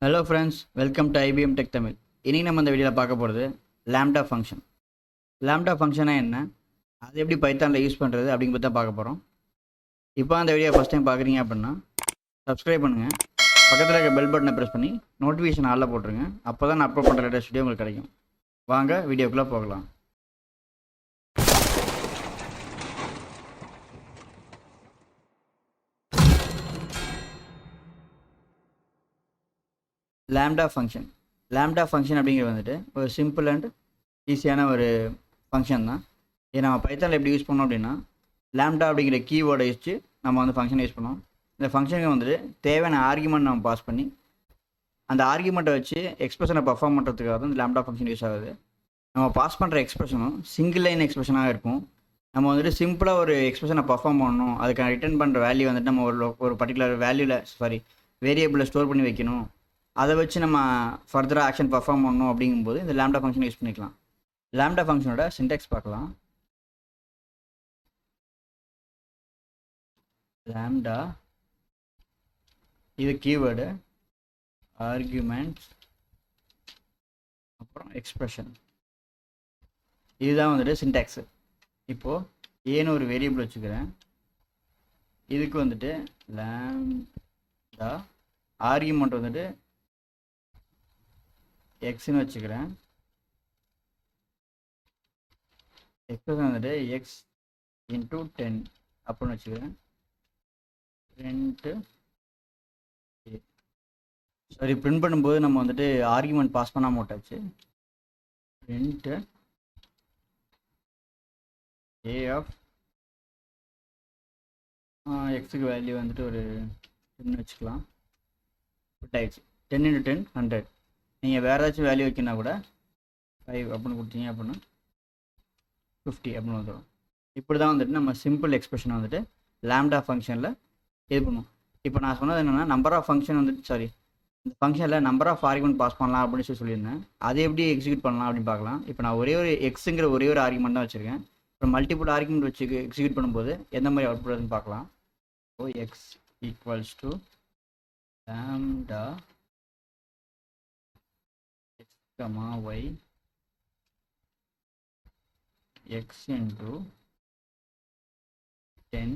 Hello friends, welcome to IBM Tech Tamil. இன்னைக்கு நம்ம இந்த வீடியோவில் பார்க்க போகிறது Lambda ஃபங்க்ஷன். Lambda ஃபங்க்ஷனா என்ன, அது எப்படி பைத்தானில் யூஸ் பண்ணுறது அப்படிங்கிறத பார்க்க போகிறோம். இப்போ அந்த வீடியோ ஃபஸ்ட் டைம் பார்க்குறீங்க அப்படின்னா சப்ஸ்கிரைப் பண்ணுங்கள், பக்கத்தில் இருக்க பெல் பட்டனை ப்ரெஸ் பண்ணி நோட்டிஃபிகேஷன் ஆளில் போட்டுருங்க. அப்போ தான் நான் அப்லோட் பண்ணுற லேட்டஸ்ட் வீடியோ உங்களுக்கு கிடைக்கும். வாங்க வீடியோக்குள்ளே போகலாம். லேம்டா ஃபங்க்ஷன் அப்படிங்கிறது வந்துட்டு ஒரு சிம்பிள் அண்ட் ஈஸியான ஒரு ஃபங்க்ஷன் தான். இதை நம்ம பைத்தானில் எப்படி யூஸ் பண்ணோம் அப்படின்னா, லேம்டா அப்படிங்கிற கீவேர்டை வச்சு நம்ம வந்து ஃபங்க்ஷன் யூஸ் பண்ணோம். இந்த ஃபங்க்ஷனுக்கு வந்துட்டு தேவையான ஆர்குமெண்ட் நம்ம பாஸ் பண்ணி அந்த ஆர்குமெண்ட்டை வச்சு எக்ஸ்பிரஷனை பர்ஃபார்ம் பண்ணுறதுக்காக தான் இந்த லேம்டா ஃபங்க்ஷன் யூஸ் ஆகுது. நம்ம பாஸ் பண்ணுற எக்ஸ்பிரஷனும் சிங்கிள் லைன் எக்ஸ்பிரஷனாக இருக்கும். நம்ம வந்துட்டு சிம்பிளாக ஒரு எக்ஸ்பிரஷனை பர்ஃபார்ம் பண்ணணும், அதுக்கான ரிட்டர்ன் பண்ணுற வேல்யூ வந்துட்டு நம்ம ஒரு பர்டிகுலர் வேரியபிளில் ஸ்டோர் பண்ணி வைக்கணும், அதை வச்சு நம்ம ஃபர்தராக ஆக்ஷன் பர்ஃபார்ம் பண்ணணும். அப்படிங்கும்போது இந்த லேம்டா ஃபங்க்ஷன் யூஸ் பண்ணிக்கலாம். லேம்டா ஃபங்க்ஷனோட சின்டெக்ஸ் பார்க்கலாம். லேம்டா இது கீவேர்டு, ஆர்குமெண்ட்ஸ், அப்புறம் எக்ஸ்பிரஷன், இதுதான் வந்துட்டு சின்டாக்ஸு. இப்போது ஏன்னு ஒரு வேரியபிள் வச்சுக்கிறேன். இதுக்கு வந்துட்டு லேம்டா ஆர்குமெண்ட் வந்துட்டு எக்ஸ்ன்னு வச்சுக்கிறேன். எக்ஸ்பிரஷன் வந்துட்டு எக்ஸ் இன்ட்டு 10 அப்படின்னு வச்சுக்கிறேன். பிரிண்ட் பண்ணும்போது நம்ம வந்துட்டு ஆர்குமெண்ட் பாஸ் பண்ணாமல் விட்டாச்சு. பிரிண்ட் ஏ ஆஃப் எக்ஸுக்கு வேல்யூ வந்துட்டு ஒரு 10 வச்சுக்கலாம். ஃபிட் ஆயிடுச்சு. 10 × 10 100. நீங்கள் வேறு ஏதாச்சும் வேல்யூ வைக்கினா கூட 5 அப்படின்னு கொடுத்தீங்க அப்படின்னா 50 அப்படின்னு வந்துடும். இப்படி தான் வந்துட்டு நம்ம சிம்பிள் எக்ஸ்பிரஷன் வந்துட்டு லேம்டா ஃபங்க்ஷனில் இது பண்ணுவோம். இப்போ நான் சொன்னது என்னென்னா, நம்பர் ஆஃப் ஃபங்க்ஷன் வந்துட்டு இந்த ஃபங்க்ஷனில் நம்பர் ஆஃப் ஆர்குமெண்ட் பாஸ் பண்ணலாம் அப்படின்னு சொல்லியிருந்தேன். அதை எப்படி எக்ஸிக்யூட் பண்ணலாம் அப்படின்னு பார்க்கலாம். இப்போ நான் ஒரே ஒரு எக்ஸுங்கிற ஒரே ஒரு ஆர்குமெண்ட் தான் வச்சுருக்கேன். இப்போ மல்டிபிள் ஆர்குமெண்ட் வச்சு எக்ஸிக்யூட் பண்ணும்போது எந்த மாதிரி அவுட்புட் வருதுன்னு பார்க்கலாம். So X equals to lambda y x into 10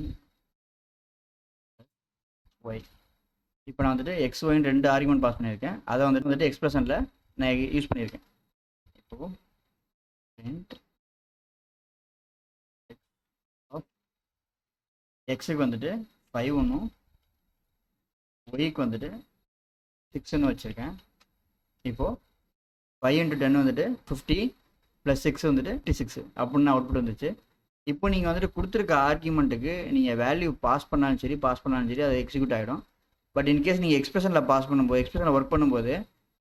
y. இப்போ நான் வந்துட்டு எக்ஸ் ஒய்ன்னு 2 ஆர்குமெண்ட் பாஸ் பண்ணியிருக்கேன். அதை வந்துட்டு எக்ஸ்பிரஷனில் நான் யூஸ் பண்ணியிருக்கேன். இப்போது print எக்ஸுக்கு வந்துட்டு 5 ஒன்றும் ஒய்க்கு வந்துட்டு 6ன்னு வச்சுருக்கேன். இப்போது 5 × 10 வந்துட்டு 50 + 6 வந்துட்டு 56 அப்படின்னு அவுட்புட் வந்துச்சு. இப்போ நீங்கள் வந்துட்டு கொடுத்துருக்க ஆர்குமெண்ட்டுக்கு நீங்கள் வேல்யூ பாஸ் பண்ணாலும் சரி அது எக்ஸிக்யூட் ஆகிடும். பட் இன்கேஸ் நீங்கள் எக்ஸ்பிரஷனில் பாஸ் பண்ணும்போது, எக்ஸ்பிரஷனில் ஒர்க் பண்ணும்போது,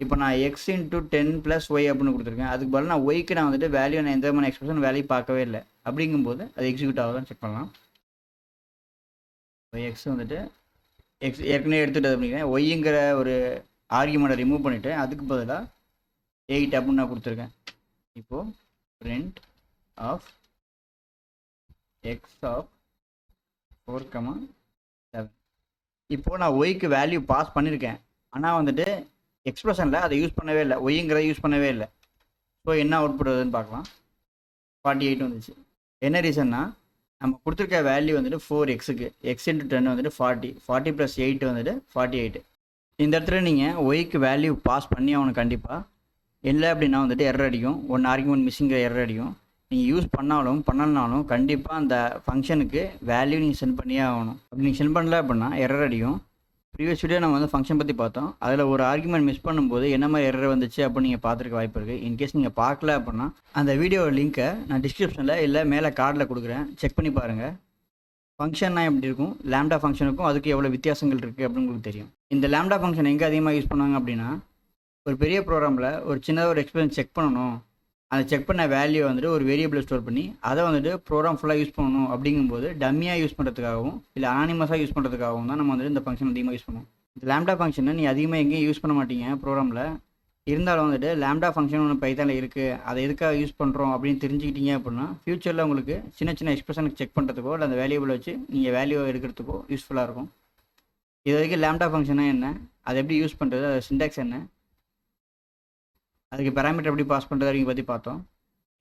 இப்போ நான் எக்ஸ் இன்ட்டு 10 + y அப்படின்னு கொடுத்துருக்கேன். அதுக்கு பதில் நான் ஒய்க்கு நான் வந்துட்டு வேல்யூ, நான் எந்த மாதிரி எக்ஸ்பிரஷன் வேல்யூ பார்க்கவே இல்லை. அப்படிங்கும்போது அது எக்ஸிக்யூட் ஆகுதான்னு செக் பண்ணலாம். எக்ஸ் வந்துட்டு எக்ஸ் ஏற்கனவே எடுத்துகிட்டு அப்படிங்கிறேன். ஒய்ங்கிற ஒரு ஆர்குமெண்ட்டை ரிமூவ் பண்ணிவிட்டு அதுக்கு பதிலாக 8 அப்படின்னு நான் கொடுத்துருக்கேன். இப்போது print of x of 4,7. இப்போது நான் ஒய்க்கு வேல்யூ பாஸ் பண்ணியிருக்கேன், ஆனால் வந்துட்டு எக்ஸ்பிரஷனில் அதை யூஸ் பண்ணவே இல்லை, ஒய்ங்கிறத யூஸ் பண்ணவே இல்லை. ஸோ என்ன அவுட்புட் வருதுன்னு பார்க்கலாம். 48 வந்துச்சு. என்ன ரீசன்னா, நம்ம கொடுத்துருக்க வேல்யூ வந்துட்டு 4xக்கு x × 10 வந்துட்டு 40 + 8 வந்துட்டு 48. இந்த இடத்துல நீங்கள் ஒய்க்கு வேல்யூ பாஸ் பண்ணி ஆகணும் கண்டிப்பாக. இல்லை அப்படின்னா வந்துட்டு எரர் அடிக்கும். ஒன் ஆர்குமெண்ட் மிஸ்ஸிங்கிற எரர் அடிக்கும். நீங்கள் யூஸ் பண்ணலனாலும் கண்டிப்பாக அந்த ஃபங்க்ஷனுக்கு வேல்யூ நீங்கள் சென்ட் பண்ணியே ஆகணும். அப்படி நீங்கள் சென்ட் பண்ணல அப்படின்னா எரர் அடிக்கும். ப்ரீவியஸ் வீடியோ நம்ம வந்து ஃபங்க்ஷன் பற்றி பார்த்தோம். அதில் ஒரு ஆர்குமெண்ட் மிஸ் பண்ணும்போது என்ன மாதிரி எரர் வந்துச்சு அப்படின்னு நீங்கள் பார்த்துருக்க வாய்ப்பு இருக்குது. இன்கேஸ் நீங்கள் பார்க்கல அப்படின்னா அந்த வீடியோ லிங்க்கை நான் டிஸ்கிரிப்ஷனில் இல்லை மேலே கார்டில் கொடுக்குறேன், செக் பண்ணி பாருங்கள். ஃபங்க்ஷன்னா எப்படி இருக்கும், லேம்டா ஃபங்க்ஷனுக்கும் அதுக்கு எவ்வளோ வித்தியாசங்கள் இருக்குது அப்படின்னு உங்களுக்கு தெரியும். இந்த லேம்டா ஃபங்க்ஷன் எங்கே அதிகமாக யூஸ் பண்ணுவாங்க அப்படின்னா, ஒரு பெரிய ப்ரோக்ராமில் ஒரு சின்னதாக ஒரு எக்ஸ்பிரஷன் செக் பண்ணணும், அந்த செக் பண்ண வேல்யூ வந்துட்டு ஒரு வேரியபிளை ஸ்டோர் பண்ணி அதை வந்துட்டு ப்ரோக்ராம் ஃபுல்லாக யூஸ் பண்ணணும். அப்படிங்கும்போது டம்மியாக யூஸ் பண்ணுறதுக்காகவும் இல்லை அனானிமஸாக யூஸ் பண்ணுறதுக்காகவும் தான் நம்ம வந்துட்டு இந்த ஃபங்க்ஷன் அதிகமாக யூஸ் பண்ணுவோம். இந்த லேம்டா ஃபங்க்ஷனை நீ அதிகமாக எங்கேயும் யூஸ் பண்ண மாட்டீங்க ப்ரோக்ராமில். இருந்தாலும் வந்துட்டு லேம்டா ஃபங்க்ஷன் ஒன்று பைத்தானில் இருக்குது, அதை எதுக்காக யூஸ் பண்ணுறோம் அப்படின்னு தெரிஞ்சுக்கிட்டீங்க அப்படின்னா ஃப்யூச்சரில் உங்களுக்கு சின்ன எக்ஸ்பிரஷனுக்கு செக் பண்ணுறதுக்கோ இல்லை அந்த வேல்யூபிளை வச்சு நீங்கள் வேல்யூ எடுக்கிறதுக்கோ யூஸ்ஃபுல்லாக இருக்கும். இது வரைக்கும் லேம்டா ஃபங்க்ஷனாக என்ன, அதை எப்படி யூஸ் பண்ணுறது, அது சின்டாக்ஸ் என்ன, அதுக்கு பேராமீட்டர் எப்படி பாஸ் பண்ணுறது அப்படிங்க பற்றி பார்த்தோம்.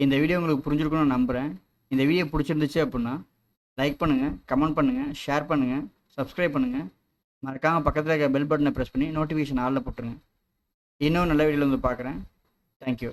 இந்த வீடியோ உங்களுக்கு புரிஞ்சிருக்குன்னு நம்புகிறேன். இந்த வீடியோ பிடிச்சிருந்துச்சு அப்படின்னா லைக் பண்ணுங்கள், கமெண்ட் பண்ணுங்கள், ஷேர் பண்ணுங்கள், சப்ஸ்கிரைப் பண்ணுங்கள். மறக்காமல் பக்கத்தில் இருக்க பெல் பட்டனை ப்ரெஸ் பண்ணி நோட்டிஃபிகேஷன் ஆளில் போட்டுருங்க. இன்னும் நல்ல வீடியோவில் வந்து பார்க்குறேன். தேங்க்யூ.